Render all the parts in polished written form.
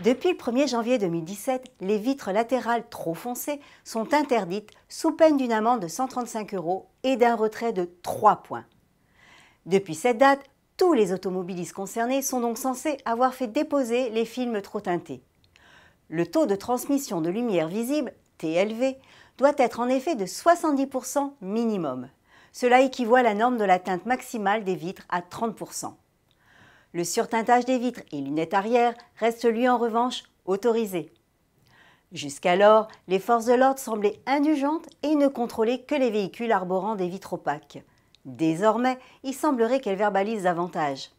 Depuis le 1er janvier 2017, les vitres latérales trop foncées sont interdites sous peine d'une amende de 135 € et d'un retrait de 3 points. Depuis cette date, tous les automobilistes concernés sont donc censés avoir fait déposer les films trop teintés. Le taux de transmission de lumière visible, TLV, doit être en effet de 70 % minimum. Cela équivaut à la norme de la teinte maximale des vitres à 30 %. Le surteintage des vitres et lunettes arrière reste lui en revanche autorisé. Jusqu'alors, les forces de l'ordre semblaient indulgentes et ne contrôlaient que les véhicules arborant des vitres opaques. Désormais, il semblerait qu'elles verbalisent davantage.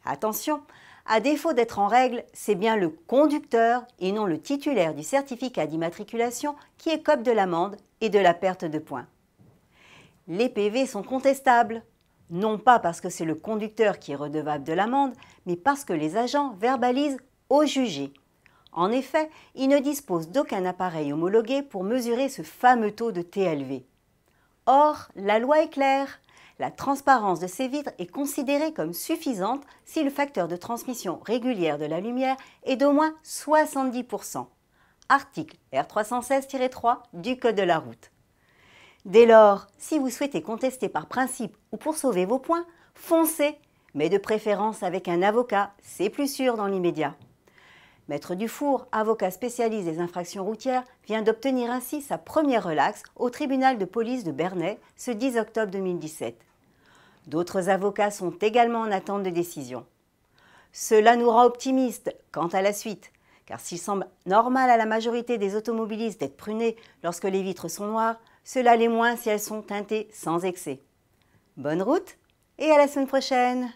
Attention, à défaut d'être en règle, c'est bien le conducteur et non le titulaire du certificat d'immatriculation qui écope de l'amende et de la perte de points. Les PV sont contestables, non pas parce que c'est le conducteur qui est redevable de l'amende, mais parce que les agents verbalisent au jugé. En effet, ils ne disposent d'aucun appareil homologué pour mesurer ce fameux taux de TLV. Or, la loi est claire. La transparence de ces vitres est considérée comme suffisante si le facteur de transmission régulière de la lumière est d'au moins 70 %. Article R316-3 du Code de la route. Dès lors, si vous souhaitez contester par principe ou pour sauver vos points, foncez, mais de préférence avec un avocat, c'est plus sûr dans l'immédiat. Maître Dufour, avocat spécialiste des infractions routières, vient d'obtenir ainsi sa première relaxe au tribunal de police de Bernay ce 10 octobre 2017. D'autres avocats sont également en attente de décision. Cela nous rend optimistes quant à la suite, car s'il semble normal à la majorité des automobilistes d'être prunés lorsque les vitres sont noires, cela l'est moins si elles sont teintées sans excès. Bonne route et à la semaine prochaine!